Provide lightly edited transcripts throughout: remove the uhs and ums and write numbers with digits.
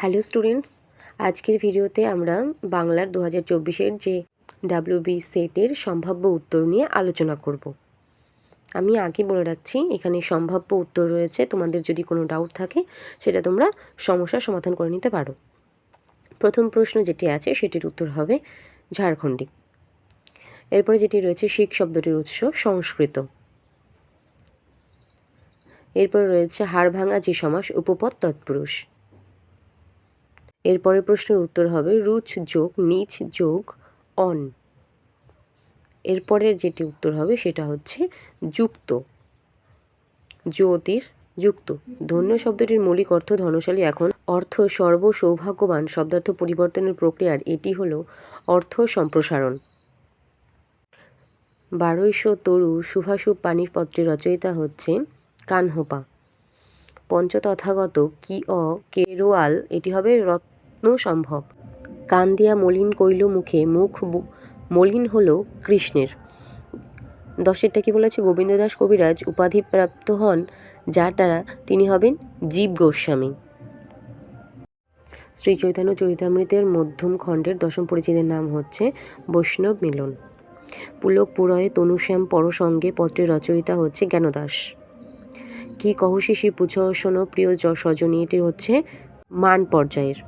Hello students, আজকের ভিডিওতে আমরা বাংলার 2024-এর যে ডাব্লিউবি সেটের সম্ভাব্য উত্তর নিয়ে আলোচনা করব। আমি আগে বলে রাখছি, এখানে সম্ভাব্য উত্তর রয়েছে। তোমাদের যদি কোনো ডাউট থাকে সেটা তোমরা সমস্যার সমাধান করে নিতে পারো। প্রথম প্রশ্ন যেটি আছে সেটির উত্তর হবে ঝাড়খণ্ডী। এরপরে যেটি রয়েছে শিখ শব্দটির উৎস সংস্কৃত। এরপরে রয়েছে হাড় ভাঙা যে সমাস উপপদ তৎপুরুষ। এরপরের প্রশ্নের উত্তর হবে রুচ যোগ নিচ যোগ অন। এরপরের যেটি উত্তর হবে সেটা হচ্ছে যুক্ত, জ্যোতির যুক্ত। ধন্য শব্দটির মৌলিক অর্থ ধনশালী। এখন অর্থ সর্ব সৌভাগ্যবান শব্দার্থ পরিবর্তনের প্রক্রিয়ার এটি হলো অর্থ সম্প্রসারণ। 1200 তরু শুভাশুভ পানিপত্রের রচয়িতা হচ্ছে কানহোপা। পঞ্চতথাগত কি কেরোয়াল, এটি হবে রত্ন সম্ভব। কান দিয়া মলিন কইল মুখে, মুখ মলিন হলো কৃষ্ণের। 10এরটা কি বলেছে? গোবিন্দদাস কবিরাজ উপাধি প্রাপ্ত হন যার দ্বারা তিনি হবেন জীব গোস্বামী। শ্রী চৈতন্য চরিতামৃতের মধ্যম খণ্ডের 10ম পরিচ্ছেদের নাম হচ্ছে বৈষ্ণব মিলন। পুলক পুরয়ে তনুশ্যাম পরসঙ্গে পত্রের রচয়িতা হচ্ছে জ্ঞানদাস। কি কহশিশি পুছ শোনো প্রিয় স্বজনী, এটি হচ্ছে মান পর্যায়ের।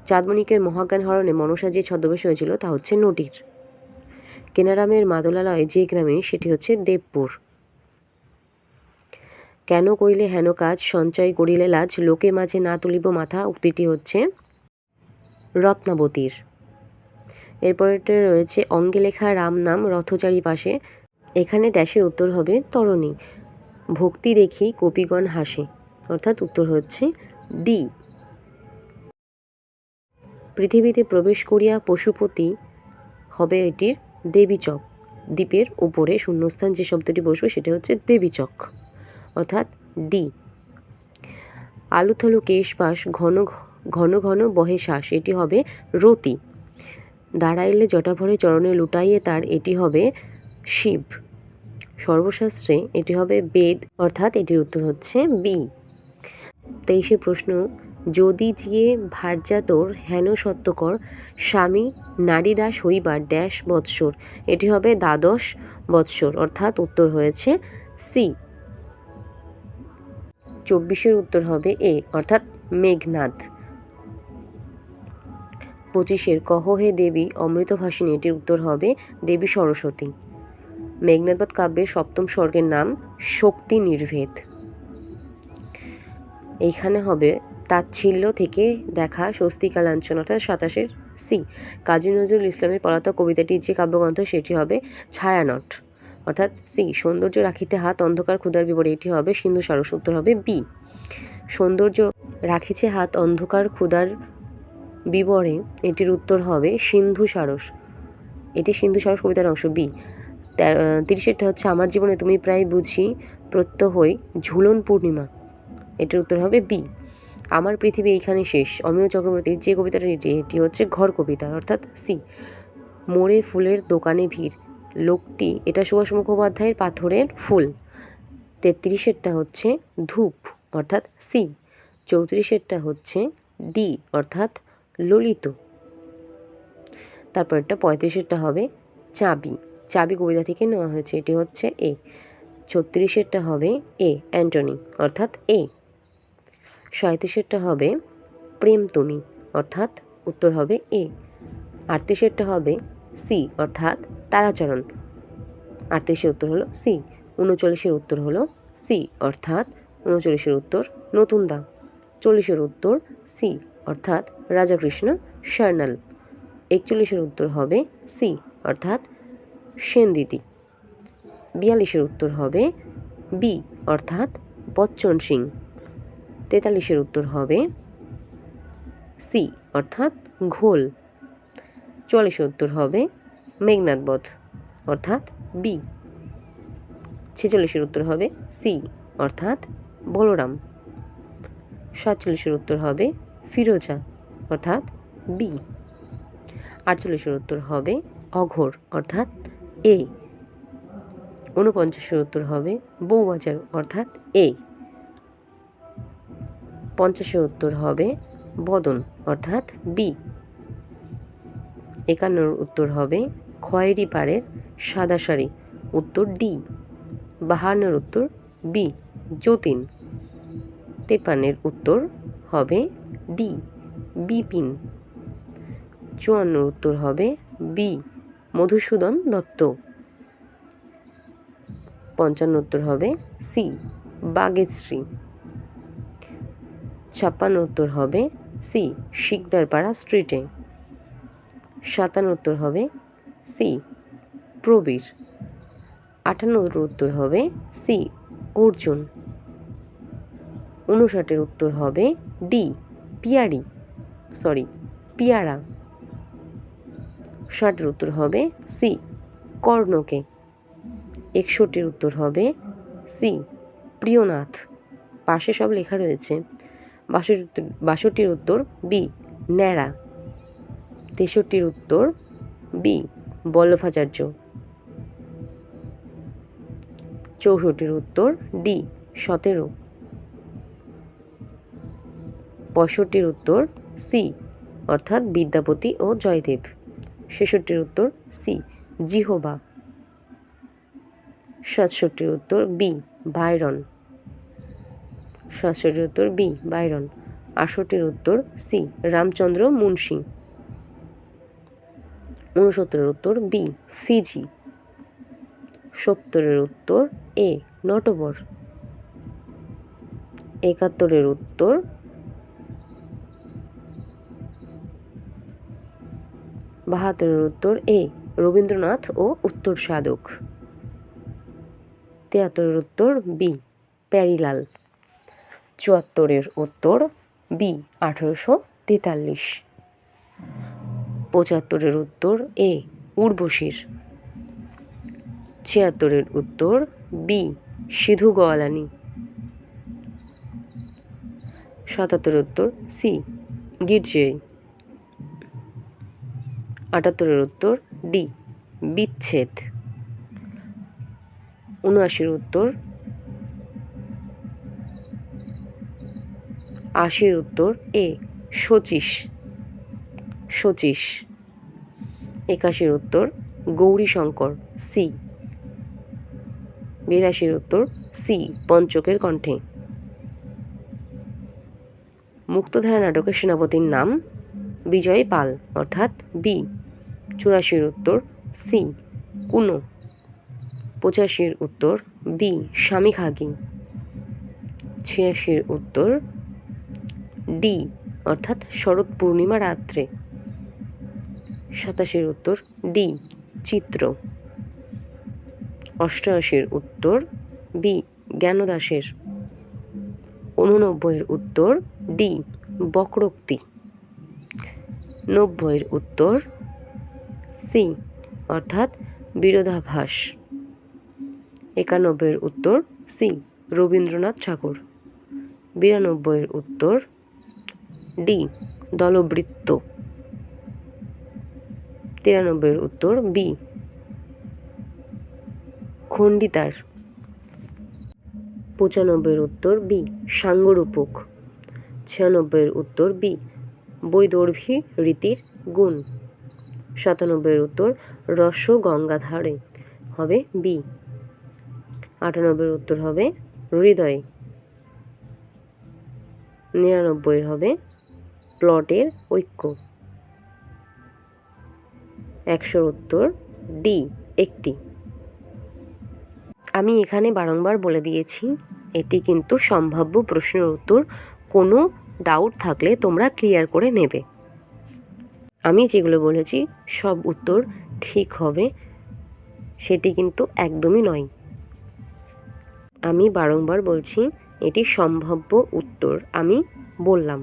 চাঁদমণিকের মহাজ্ঞান হরণে মনসা যে ছদ্মবেশ হয়েছিল তা হচ্ছে নটির। কেনারামের মাদলালয় যে গ্রামে, সেটি হচ্ছে দেবপুর। কেন কইলে হেন কাজ সঞ্চয় করিলে লাজ, লোকে মাঝে না তুলিব মাথা, উক্তিটি হচ্ছে রত্নাবতীর। এরপরেটা রয়েছে অঙ্গে লেখা রাম নাম রথচারী পাশে। এখানে ড্যাশের উত্তর হবে তরণী। ভক্তি দেখি কপিগণ হাসে, অর্থাৎ উত্তর হচ্ছে ডি। পৃথিবীতে প্রবেশ করিয়া পশুপতি হবে এটির দেবীচক। দ্বীপের উপরে শূন্যস্থান যে শব্দটি বসবে সেটা হচ্ছে দেবীচক, অর্থাৎ ডি। আলুথালু কেশপাশ ঘন ঘন ঘন বহে শ্বাস, এটি হবে রতি। দাঁড়াইলে জটাভরে চরণে লুটাইয়ে তার, এটি হবে শিব। সর্বশাস্ত্রে এটি হবে বেদ, অর্থাৎ এটির উত্তর হচ্ছে বি। 23 প্রশ্ন, যদি জিয়ে ভার্যাতর হেন সত্যকর স্বামী নারীদাস হইবার ড্যাশ বৎসর, এটি হবে 12 বৎসর, অর্থাৎ উত্তর হয়েছে সি। 24 উত্তর হবে এ, অর্থাৎ মেঘনাদ। 25 কহ হে দেবী অমৃতভাষিণী, এটির উত্তর হবে দেবী সরস্বতী। মেঘনাদবধ কাব্যের 7ম স্বর্গের নাম শক্তি নির্ভেদ। এইখানে হবে তাচ্ছিল্য থেকে দেখা স্বস্তিকা লাঞ্ছন, অর্থাৎ 27 সি। কাজী নজরুল ইসলামের পলাতক কবিতাটির যে কাব্যগ্রন্থ সেটি হবে ছায়ানট, অর্থাৎ সি। সৌন্দর্য রাখিতে হাত অন্ধকার ক্ষুধার বিবরে, এটি হবে সিন্ধু সারস, উত্তর হবে বি। সৌন্দর্য রাখিছে হাত অন্ধকার ক্ষুধার বিবরে, এটির উত্তর হবে সিন্ধু সারস, এটি সিন্ধু সারস কবিতার অংশ বি। 30টা হচ্ছে আমার জীবনে তুমি প্রায় বুঝি প্রত্যহই ঝুলন পূর্ণিমা, এটির উত্তর হবে বি। আমার পৃথিবী এইখানে শেষ অমিয় চক্রবর্তীর যে কবিতাটা এটি হচ্ছে ঘর কবিতা, অর্থাৎ সি। মোড়ে ফুলের দোকানে ভিড়, লোকটি, এটা সুভাষ মুখোপাধ্যায়ের পাথরের ফুল। 33টা হচ্ছে ধূপ, অর্থাৎ সি। 34টা হচ্ছে ডি, অর্থাৎ ললিত। তারপরটা 35টা হবে চাবি। চাবি কবিতা থেকে নেওয়া হয়েছে, এটি হচ্ছে এ। 36টা হবে এ অ্যান্টনি, অর্থাৎ এ। 37টা হবে প্রেম তুমি, অর্থাৎ উত্তর হবে এ। 38টা হবে সি, অর্থাৎ তারাচরণ, 38 উত্তর হলো সি। 39 উত্তর হলো সি, অর্থাৎ 39 উত্তর নতুন দা। 40 উত্তর সি, অর্থাৎ রাজাকৃষ্ণ সার্নাল। 41 উত্তর হবে সি, অর্থাৎ সেনদিদি। 42 উত্তর হবে বি, অর্থাৎ বচ্চন সিং। 43 উত্তর হবে সি, অর্থাৎ ঘোল। 44 উত্তর হবে মেঘনাদবধ, অর্থাৎ বি। 46 উত্তর হবে সি, অর্থাৎ বলরাম। 47 উত্তর হবে ফিরোজা, অর্থাৎ বি। 48 উত্তর হবে অঘোর, অর্থাৎ এ। 49 উত্তর হবে বউবাজার, অর্থাৎ এ। 50 উত্তর হবে বদন অর্থাৎ বি। 51 উত্তর হবে খয়েরি পাড়ের সাদা শাড়ি, উত্তর ডি। 52 উত্তর বি যতীন। 53 উত্তর হবে ডি বিপিন। 54 উত্তর হবে বি মধুসূদন দত্ত। 55 উত্তর হবে সি বাগেশ্রী। 56 উত্তর হবে সি শিকদারপাড়া স্ট্রিটে। 57 উত্তর হবে সি প্রবীর। 58 উত্তর হবে সি অর্জুন। 59 উত্তর হবে ডি পিয়ারা। 60 উত্তর হবে সি কর্ণকে। 61 উত্তর হবে সি প্রিয়নাথ। পাশে সব লেখা রয়েছে। 62 উত্তর বি ন্যাড়া। 63 উত্তর বি বল্লভাচার্য। 64 উত্তর ডি 17। 65 উত্তর সি অর্থাৎ বিদ্যাপতি ও জয়দেব। 66 উত্তর সি জিহোবা। 67 উত্তর বি বাইরন। 67 উত্তর বি বাইরন। 68 উত্তর সি রামচন্দ্র মুন্সী। 69 উত্তর বি ফিজি। 70 উত্তর এ নটবর। 71 উত্তর 72 উত্তর এ রবীন্দ্রনাথ ও উত্তর সাধক। 73 উত্তর বি প্যারিলাল। 74 উত্তর বি 1843। 75 উত্তর এ উর্বশীর। 76 উত্তর বি সিধু গোয়ালানি। 77 উত্তর সি গির্জয়। 78 উত্তর ডি বিচ্ছেদ। 79 উত্তর 80 উত্তর এ শচীশ। 81 উত্তর গৌরীশঙ্কর সি। 82 উত্তর সি পঞ্চকের কণ্ঠে। মুক্তধারা নাটকের সেনাপতির নাম বিজয় পাল অর্থাৎ বি। 84 উত্তর সি কুনো। 85 উত্তর বি স্বামী খাগি। 86 উত্তর ডি অর্থাৎ শরৎ পূর্ণিমা রাত্রে। 87 উত্তর ডি চিত্র। 88 উত্তর বি জ্ঞানদাসের। 89 উত্তর ডি বক্রোক্তি। 90 উত্তর সি অর্থাৎ বিরোধাভাস। 91 উত্তর সি রবীন্দ্রনাথ ঠাকুর। 92 উত্তর ডি দলবৃত্ত। 93 উত্তর বি খণ্ডিতার। 95 উত্তর বি সাঙ্গরূপক। 96 উত্তর বি বৈদর্ভী রীতির গুণ। 97 উত্তর রস গঙ্গাধারে হবে বি। 98 উত্তর হবে হৃদয়। 99 হবে প্লটের ঐক্য। 100 উত্তর ডি একটি। আমি এখানে বারংবার বলে দিয়েছি এটি কিন্তু সম্ভাব্য প্রশ্নের উত্তর। কোনো ডাউট থাকলে তোমরা ক্লিয়ার করে নেবে। আমি যেগুলো বলেছি সব উত্তর ঠিক হবে সেটি কিন্তু একদমই নয়। আমি বারংবার বলছি এটি সম্ভাব্য উত্তর আমি বললাম।